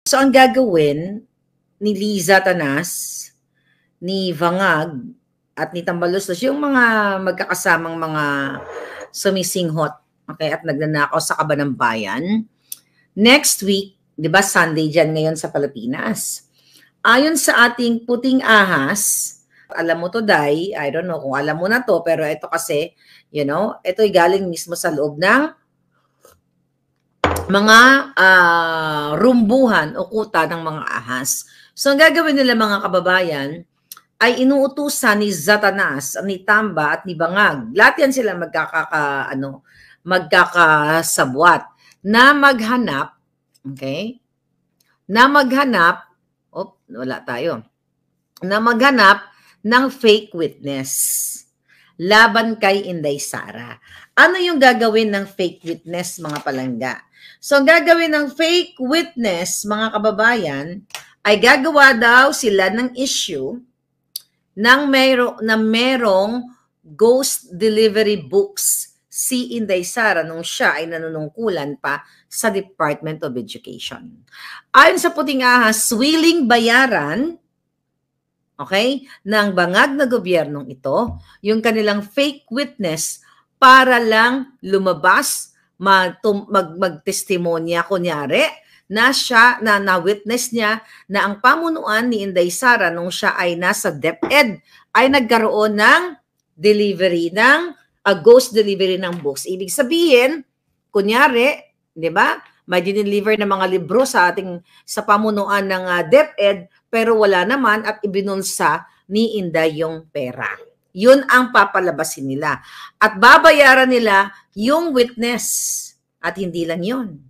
So, ang gagawin ni Liza Tanas, ni Vangag, at ni Tambaluslos, yung mga magkakasamang mga sumisinghot, okay, at nagnanakaw sa Kabanang Bayan, next week, di ba Sunday dyan ngayon sa Pilipinas, ayon sa ating puting ahas, alam mo to, Day, I don't know kung alam mo na to, pero ito kasi, you know, ito'y galing mismo sa loob ng mga rumbuhan o kuta ng mga ahas. So, ang gagawin nila mga kababayan, ay inuutusan ni Zatanas, ni Tamba at ni Bangag. Lahat yan sila magkakasabwat na maghanap, okay? Na maghanap, wala tayo. Na maghanap ng fake witness laban kay Inday Sara. Ano yung gagawin ng fake witness, mga palangga? So, ang gagawin ng fake witness, mga kababayan, ay gagawa daw sila ng issue na merong ghost delivery books si Inday Sara nung siya ay nanunungkulan pa sa Department of Education. Ayon sa puting ahas, willing bayaran, okay, ng bangag na gobyernong ito, yung kanilang fake witness para lang lumabas, magtestimonya, kunyari, na siya, na-witness niya na ang pamunuan ni Inday Sara nung siya ay nasa DepEd ay nagkaroon ng delivery ng ghost delivery ng books. Ibig sabihin, kunyari, di ba, may dineliver na mga libro sa pamunuan ng DepEd, pero wala naman at ibinulsa ni Inday yung pera. Yun ang papalabasin nila. At babayaran nila yung witness. At hindi lang yun.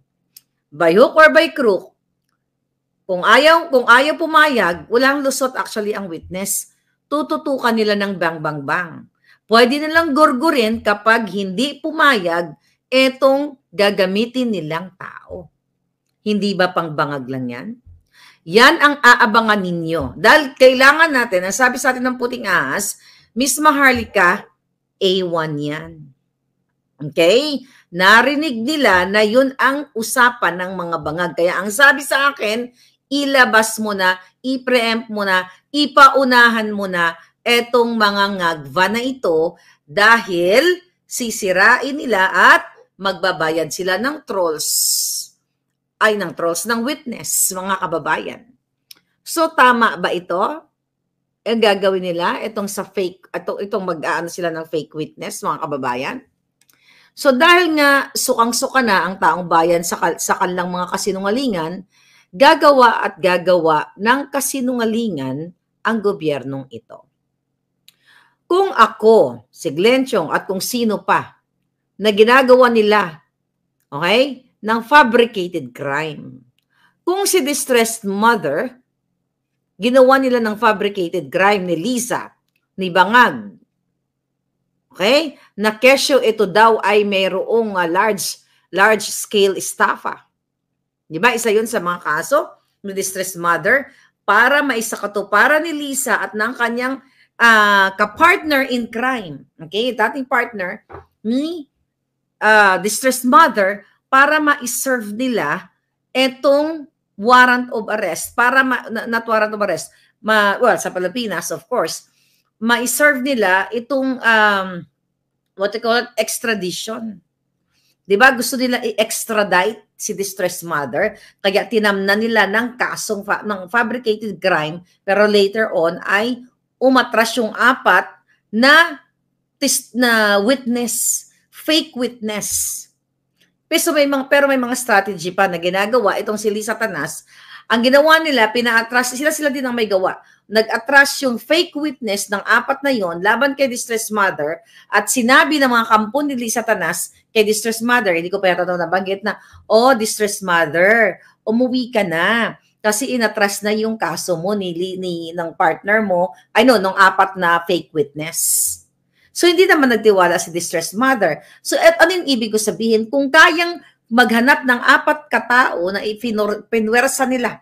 By hook or by crook, kung ayaw pumayag, walang lusot actually ang witness. Tututukan nila ng bang. Pwede nilang gurgurin kapag hindi pumayag etong gagamitin nilang tao. Hindi ba pang bangag lang yan? Yan ang aabangan ninyo. Dahil kailangan natin, ang sabi sa atin ng puting ahas, Miss Maharlika, A1 yan. Okay? Narinig nila na yun ang usapan ng mga bangag. Kaya ang sabi sa akin, ilabas mo na, i-preempt mo na, ipaunahan mo na etong mga ngagva na ito dahil sisirain nila at magbabayad sila ng trolls. Ng witness, mga kababayan. So, tama ba ito? Ang gagawin nila, itong mag-aano sila ng fake witness, mga kababayan? So dahil nga sukang-suka na ang taong bayan sa kanilang mga kasinungalingan, gagawa ng kasinungalingan ang gobyernong ito. Kung ako, si Glenchong at kung sino pa na ginagawa nila, okay, ng fabricated crime. Kung si distressed mother, ginawa nila ng fabricated crime ni Liza, ni Bangag, okay? Na kesyo ito daw ay mayroong large scale estafa. Di ba? Isa yun sa mga kaso ng distressed mother para maisakatuparan ni Liza at ng kanyang kapartner in crime. Okay? Dating partner ni distressed mother para ma-serve nila etong warrant of arrest. Not warrant of arrest. Sa Pilipinas, of course, ma-serve nila itong what they call it, extradition. Diba? Gusto nila i-extradite si distressed mother, kaya tinamnan nila ng kasong ng fabricated crime, pero later on ay umatras yung apat na witness, fake witness. Pero may mga strategy pa na ginagawa itong si Liza Tanas. Ang ginawa nila, pina-atras, sila din ang may gawa. Nag-atras yung fake witness ng apat na yon laban kay distressed mother at sinabi ng mga kampon ni Liza Tanas kay distressed mother, hindi ko pa yata nabanggit na, distressed mother, umuwi ka na. Kasi inatras na yung kaso mo ng partner mo, ng apat na fake witness. So, hindi naman nagtiwala si distressed mother. So, ano yung ibig ko sabihin? Kung kayang maghanap ng apat katao na pinwersa nila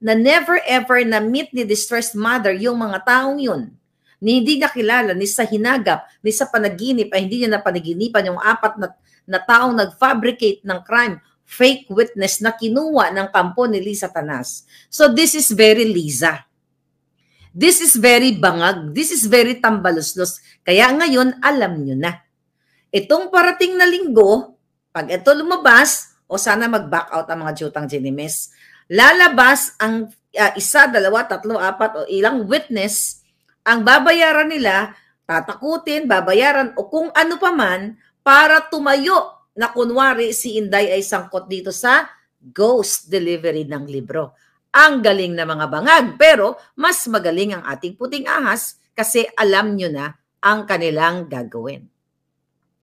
na never ever na meet ni distressed mother yung mga taong yun, ni hindi niya kilala, ni sa hinagap, ni sa panaginip, ay hindi niya napanaginipan yung apat na taong nag-fabricate ng crime fake witness na kinuha ng kampo ni Liza Tanas. So this is very Liza. This is very bangag. This is very tambaluslos. Kaya ngayon, alam nyo na. Itong parating na linggo, pag ito lumabas, o sana mag-back out ang mga Jutang Ginimes, lalabas ang 1, 2, 3, 4 o ilang witness, ang babayaran nila, tatakutin, babayaran o kung ano pa man para tumayo na kunwari si Inday ay sangkot dito sa ghost delivery ng libro. Ang galing na mga bangag, pero mas magaling ang ating puting ahas kasi alam nyo na ang kanilang gagawin.